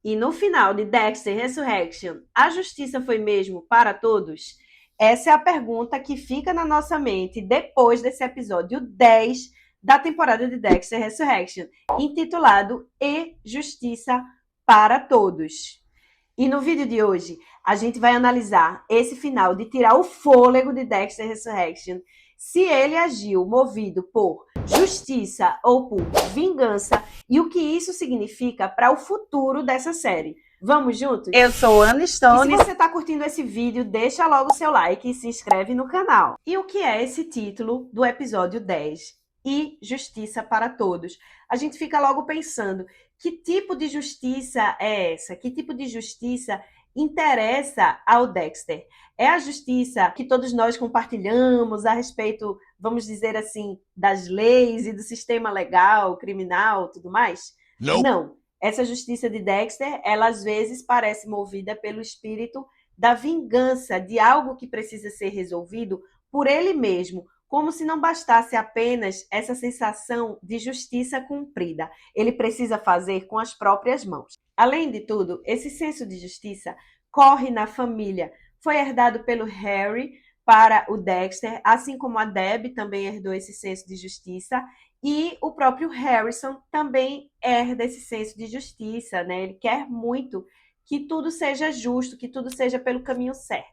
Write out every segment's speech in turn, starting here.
E no final de Dexter Resurrection, a justiça foi mesmo para todos? Essa é a pergunta que fica na nossa mente depois desse episódio 10 da temporada de Dexter Resurrection, intitulado E Justiça para Todos. E no vídeo de hoje, a gente vai analisar esse final de tirar o fôlego de Dexter Resurrection, se ele agiu movido por justiça ou por vingança e o que isso significa para o futuro dessa série. Vamos juntos? Eu sou Ana Stone. E se você está curtindo esse vídeo, deixa logo o seu like e se inscreve no canal. E o que é esse título do episódio 10? E Justiça para Todos. A gente fica logo pensando, que tipo de justiça é essa? Que tipo de justiça interessa ao Dexter? É a justiça que todos nós compartilhamos a respeito, vamos dizer assim, das leis e do sistema legal, criminal, tudo mais? Não. Essa justiça de Dexter, ela às vezes parece movida pelo espírito da vingança, de algo que precisa ser resolvido por ele mesmo, como se não bastasse apenas essa sensação de justiça cumprida. Ele precisa fazer com as próprias mãos. Além de tudo, esse senso de justiça corre na família. Foi herdado pelo Harry para o Dexter, assim como a Deb também herdou esse senso de justiça. E o próprio Harrison também herda esse senso de justiça, né? Ele quer muito que tudo seja justo, que tudo seja pelo caminho certo.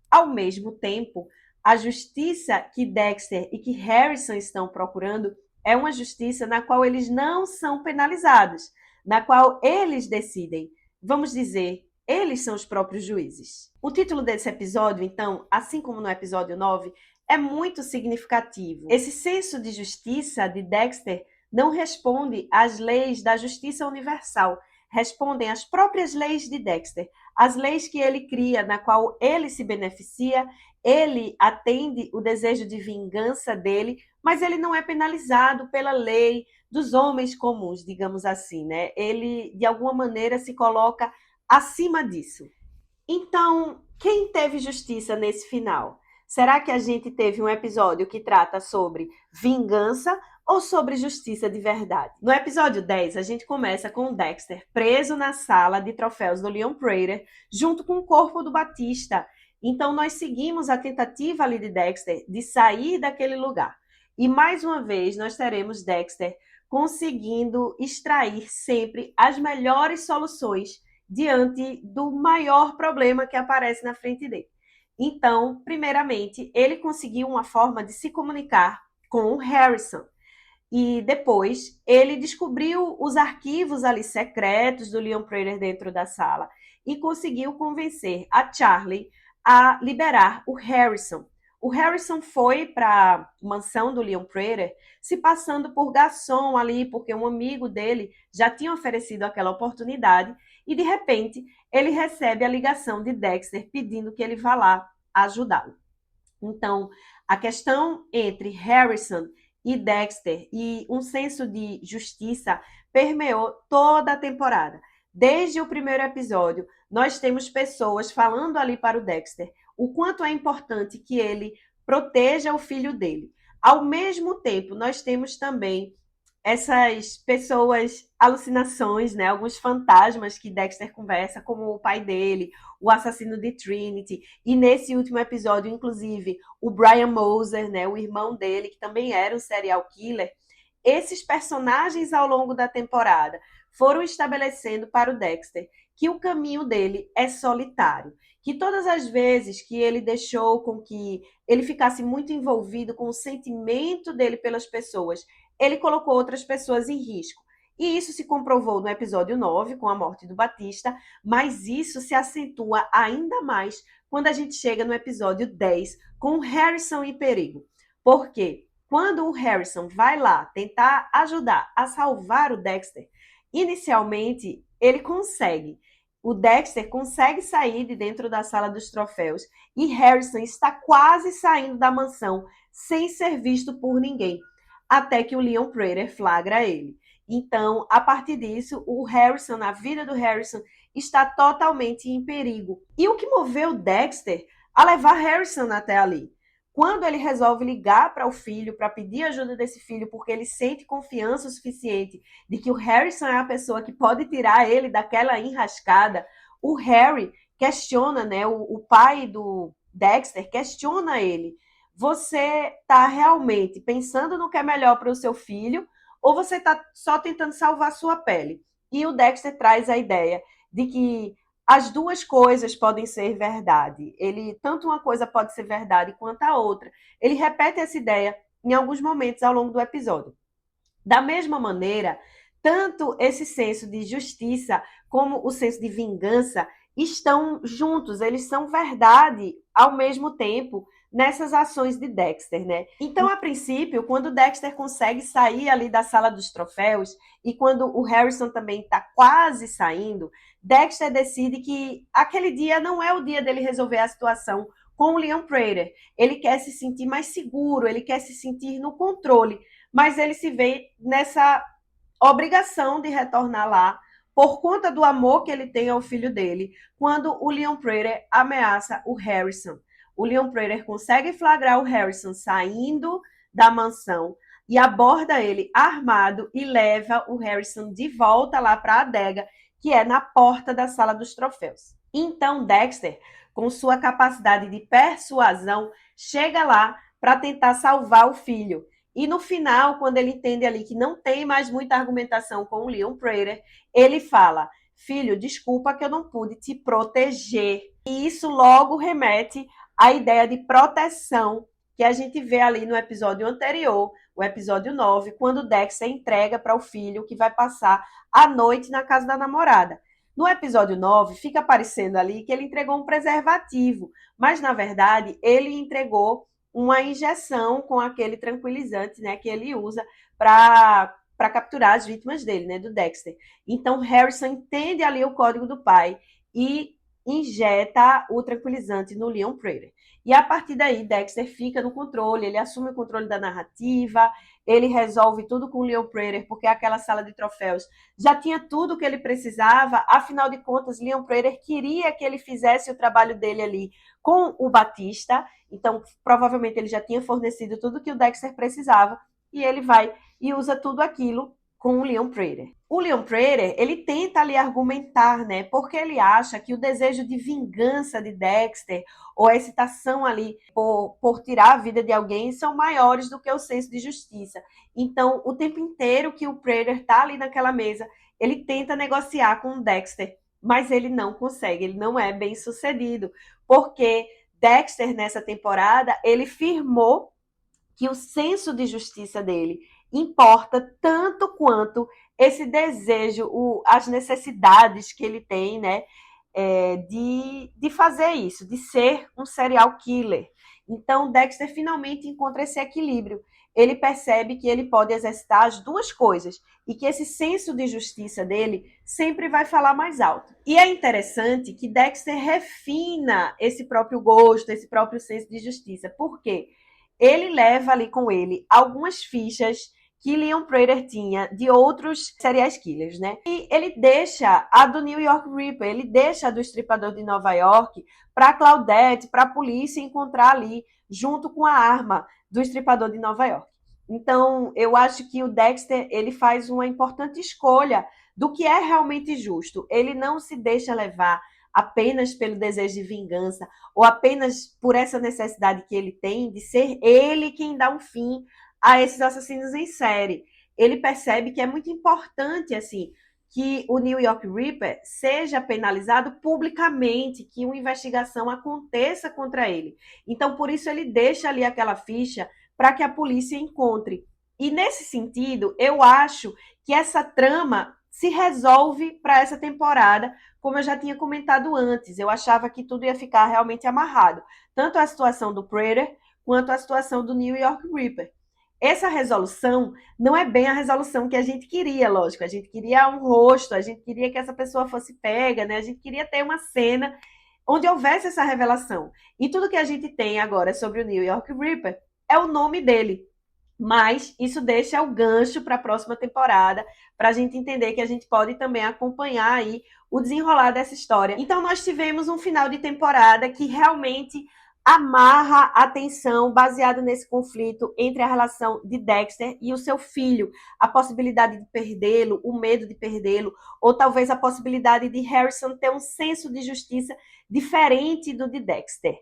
Ao mesmo tempo, a justiça que Dexter e que Harrison estão procurando é uma justiça na qual eles não são penalizados, na qual eles decidem. Vamos dizer, eles são os próprios juízes. O título desse episódio, então, assim como no episódio 9, é muito significativo. Esse senso de justiça de Dexter não responde às leis da justiça universal, respondem às próprias leis de Dexter, as leis que ele cria, na qual ele se beneficia, ele atende o desejo de vingança dele, mas ele não é penalizado pela lei dos homens comuns, digamos assim, né? Ele, de alguma maneira, se coloca acima disso. Então, quem teve justiça nesse final? Será que a gente teve um episódio que trata sobre vingança ou sobre justiça de verdade? No episódio 10, a gente começa com o Dexter preso na sala de troféus do Leon Prater, junto com o corpo do Batista. Então, nós seguimos a tentativa ali de Dexter de sair daquele lugar. E, mais uma vez, nós teremos Dexter conseguindo extrair sempre as melhores soluções diante do maior problema que aparece na frente dele. Então, primeiramente, ele conseguiu uma forma de se comunicar com o Harrison. E depois, ele descobriu os arquivos ali secretos do Leon Prater dentro da sala e conseguiu convencer a Charlie a liberar o Harrison. O Harrison foi para a mansão do Leon Prater se passando por garçom ali, porque um amigo dele já tinha oferecido aquela oportunidade e, de repente, ele recebe a ligação de Dexter pedindo que ele vá lá ajudá-lo. Então, a questão entre Harrison e Dexter e um senso de justiça permeou toda a temporada. Desde o primeiro episódio, nós temos pessoas falando ali para o Dexter o quanto é importante que ele proteja o filho dele. Ao mesmo tempo, nós temos também essas pessoas, alucinações, né? Alguns fantasmas que Dexter conversa, como o pai dele, o assassino de Trinity, e nesse último episódio, inclusive, o Brian Moser, né? O irmão dele, que também era um serial killer. Esses personagens, ao longo da temporada, foram estabelecendo para o Dexter que o caminho dele é solitário, que todas as vezes que ele deixou com que ele ficasse muito envolvido com o sentimento dele pelas pessoas, ele colocou outras pessoas em risco. E isso se comprovou no episódio 9, com a morte do Batista, mas isso se acentua ainda mais quando a gente chega no episódio 10, com o Harrison em perigo. Por quê? Quando o Harrison vai lá tentar ajudar a salvar o Dexter, inicialmente ele consegue. O Dexter consegue sair de dentro da sala dos troféus e Harrison está quase saindo da mansão sem ser visto por ninguém, até que o Leon Prater flagra ele. Então, a partir disso, o Harrison, a vida do Harrison, está totalmente em perigo. E o que moveu Dexter a levar Harrison até ali? quando ele resolve ligar para o filho, para pedir ajuda desse filho, porque ele sente confiança o suficiente de que o Harrison é a pessoa que pode tirar ele daquela enrascada, o Harry questiona, né? O pai do Dexter questiona ele. Você está realmente pensando no que é melhor para o seu filho ou você está só tentando salvar a sua pele? E o Dexter traz a ideia de que as duas coisas podem ser verdade. Ele, tanto uma coisa pode ser verdade quanto a outra. Ele repete essa ideia em alguns momentos ao longo do episódio. Da mesma maneira, tanto esse senso de justiça como o senso de vingança estão juntos, eles são verdade ao mesmo tempo nessas ações de Dexter, né? Então, a princípio, quando Dexter consegue sair ali da sala dos troféus e quando o Harrison também está quase saindo, Dexter decide que aquele dia não é o dia dele resolver a situação com o Leon Prater. Ele quer se sentir mais seguro, ele quer se sentir no controle, mas ele se vê nessa obrigação de retornar lá por conta do amor que ele tem ao filho dele, quando o Leon Prater ameaça o Harrison. O Leon Prater consegue flagrar o Harrison saindo da mansão e aborda ele armado e leva o Harrison de volta lá para a adega, que é na porta da sala dos troféus. Então Dexter, com sua capacidade de persuasão, chega lá para tentar salvar o filho. E no final, quando ele entende ali que não tem mais muita argumentação com o Leon Prater, ele fala: filho, desculpa que eu não pude te proteger. E isso logo remete à ideia de proteção que a gente vê ali no episódio anterior, o episódio 9, quando Dexter entrega para o filho que vai passar a noite na casa da namorada. No episódio 9, fica aparecendo ali que ele entregou um preservativo, mas na verdade ele entregou uma injeção com aquele tranquilizante, né, que ele usa para capturar as vítimas dele, né, do Dexter. Então Harrison entende ali o código do pai e injeta o tranquilizante no Leon Prater. E a partir daí Dexter fica no controle, ele assume o controle da narrativa, ele resolve tudo com o Leon Prater, porque aquela sala de troféus já tinha tudo o que ele precisava, afinal de contas Leon Prater queria que ele fizesse o trabalho dele ali com o Batista, então provavelmente ele já tinha fornecido tudo que o Dexter precisava, e ele vai e usa tudo aquilo com o Leon Prater. O Leon Prater, ele tenta ali argumentar, né, porque ele acha que o desejo de vingança de Dexter, ou a excitação ali por tirar a vida de alguém, são maiores do que o senso de justiça. Então, o tempo inteiro que o Prater tá ali naquela mesa, ele tenta negociar com o Dexter, mas ele não consegue, ele não é bem sucedido, porque Dexter, nessa temporada, ele firmou que o senso de justiça dele importa tanto quanto esse desejo, as necessidades que ele tem, né, de fazer isso, de ser um serial killer. Então, Dexter finalmente encontra esse equilíbrio. Ele percebe que ele pode exercitar as duas coisas e que esse senso de justiça dele sempre vai falar mais alto. E é interessante que Dexter refina esse próprio gosto, esse próprio senso de justiça. Por quê? Ele leva ali com ele algumas fichas que Leon Prater tinha de outros serial killers, né? E ele deixa a do New York Ripper, ele deixa a do Estripador de Nova York para Claudette, para a polícia encontrar ali, junto com a arma do Estripador de Nova York. Então, eu acho que o Dexter, ele faz uma importante escolha do que é realmente justo. Ele não se deixa levar apenas pelo desejo de vingança ou apenas por essa necessidade que ele tem de ser ele quem dá um fim a esses assassinos em série. Ele percebe que é muito importante, assim, que o New York Ripper seja penalizado publicamente, que uma investigação aconteça contra ele. Então, por isso, ele deixa ali aquela ficha para que a polícia encontre. E, nesse sentido, eu acho que essa trama se resolve para essa temporada, como eu já tinha comentado antes. Eu achava que tudo ia ficar realmente amarrado. Tanto a situação do Prater, quanto a situação do New York Ripper. Essa resolução não é bem a resolução que a gente queria, lógico. A gente queria um rosto, a gente queria que essa pessoa fosse pega, né? A gente queria ter uma cena onde houvesse essa revelação. E tudo que a gente tem agora sobre o New York Ripper é o nome dele. Mas isso deixa o gancho para a próxima temporada, para a gente entender que a gente pode também acompanhar aí o desenrolar dessa história. Então nós tivemos um final de temporada que realmente amarra a atenção baseado nesse conflito entre a relação de Dexter e o seu filho, a possibilidade de perdê-lo, o medo de perdê-lo, ou talvez a possibilidade de Harrison ter um senso de justiça diferente do de Dexter.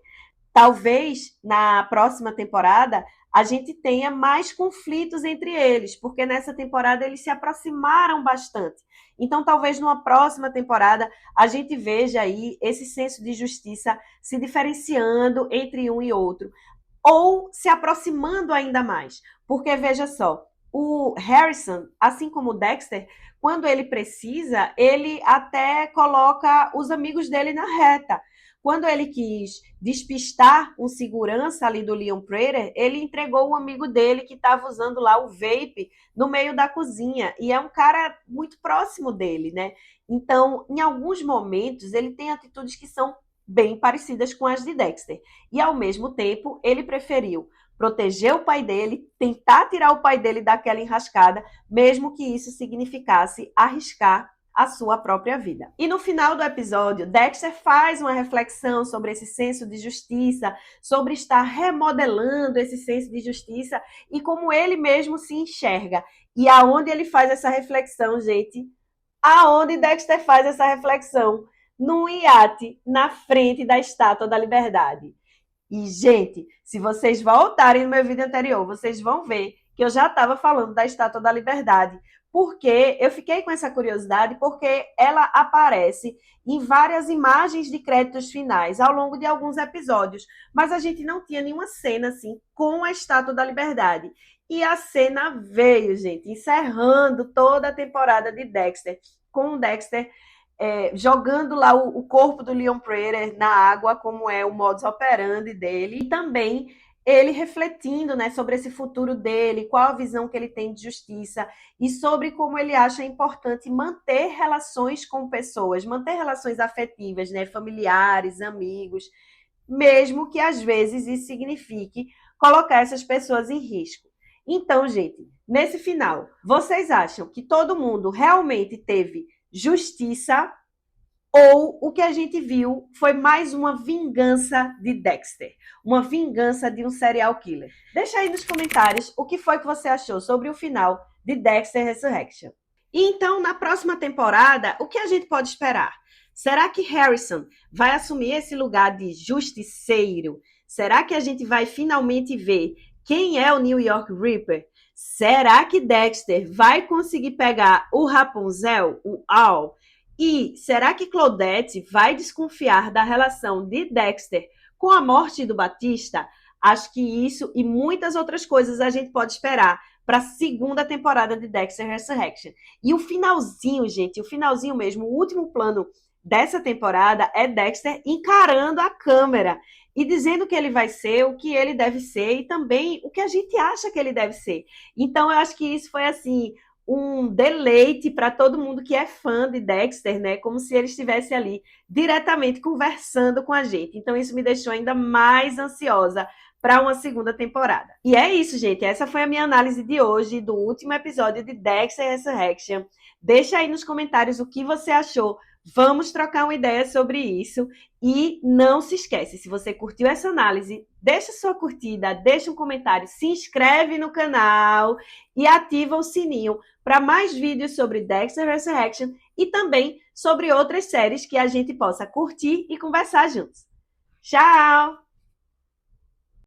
Talvez na próxima temporada a gente tenha mais conflitos entre eles, porque nessa temporada eles se aproximaram bastante. Então, talvez numa próxima temporada a gente veja aí esse senso de justiça se diferenciando entre um e outro, ou se aproximando ainda mais. Porque veja só, o Harrison, assim como o Dexter, quando ele precisa, ele até coloca os amigos dele na reta. Quando ele quis despistar um segurança ali do Leon Prater, ele entregou o amigo dele que estava usando lá o vape no meio da cozinha. E é um cara muito próximo dele, né? Então, em alguns momentos, ele tem atitudes que são bem parecidas com as de Dexter. E, ao mesmo tempo, ele preferiu proteger o pai dele, tentar tirar o pai dele daquela enrascada, mesmo que isso significasse arriscar a sua própria vida. E no final do episódio, Dexter faz uma reflexão sobre esse senso de justiça, sobre estar remodelando esse senso de justiça e como ele mesmo se enxerga. E aonde ele faz essa reflexão, gente? Aonde Dexter faz essa reflexão? Num iate na frente da Estátua da Liberdade. E, gente, se vocês voltarem no meu vídeo anterior, vocês vão ver que eu já estava falando da Estátua da Liberdade, porque eu fiquei com essa curiosidade, porque ela aparece em várias imagens de créditos finais ao longo de alguns episódios, mas a gente não tinha nenhuma cena assim com a Estátua da Liberdade. E a cena veio, gente, encerrando toda a temporada de Dexter, com o Dexter jogando lá o corpo do Leon Prater na água, como é o modus operandi dele, e também ele refletindo, né, sobre esse futuro dele, qual a visão que ele tem de justiça e sobre como ele acha importante manter relações com pessoas, manter relações afetivas, né, familiares, amigos, mesmo que às vezes isso signifique colocar essas pessoas em risco. Então, gente, nesse final, vocês acham que todo mundo realmente teve justiça ou o que a gente viu foi mais uma vingança de Dexter, uma vingança de um serial killer? Deixa aí nos comentários o que foi que você achou sobre o final de Dexter Resurrection. E então, na próxima temporada, o que a gente pode esperar? Será que Harrison vai assumir esse lugar de justiceiro? Será que a gente vai finalmente ver quem é o New York Ripper? Será que Dexter vai conseguir pegar o Rapunzel, o Al? E será que Claudette vai desconfiar da relação de Dexter com a morte do Batista? Acho que isso e muitas outras coisas a gente pode esperar para a segunda temporada de Dexter Resurrection. E o finalzinho, gente, o finalzinho mesmo, o último plano dessa temporada é Dexter encarando a câmera e dizendo que ele vai ser, o que ele deve ser e também o que a gente acha que ele deve ser. Então, eu acho que isso foi assim um deleite para todo mundo que é fã de Dexter, né? Como se ele estivesse ali diretamente conversando com a gente. Então, isso me deixou ainda mais ansiosa para uma segunda temporada. E é isso, gente. Essa foi a minha análise de hoje do último episódio de Dexter Resurrection. Deixa aí nos comentários o que você achou. Vamos trocar uma ideia sobre isso. E não se esquece, se você curtiu essa análise, deixa sua curtida, deixa um comentário, se inscreve no canal e ativa o sininho para mais vídeos sobre Dexter Resurrection e também sobre outras séries que a gente possa curtir e conversar juntos. Tchau!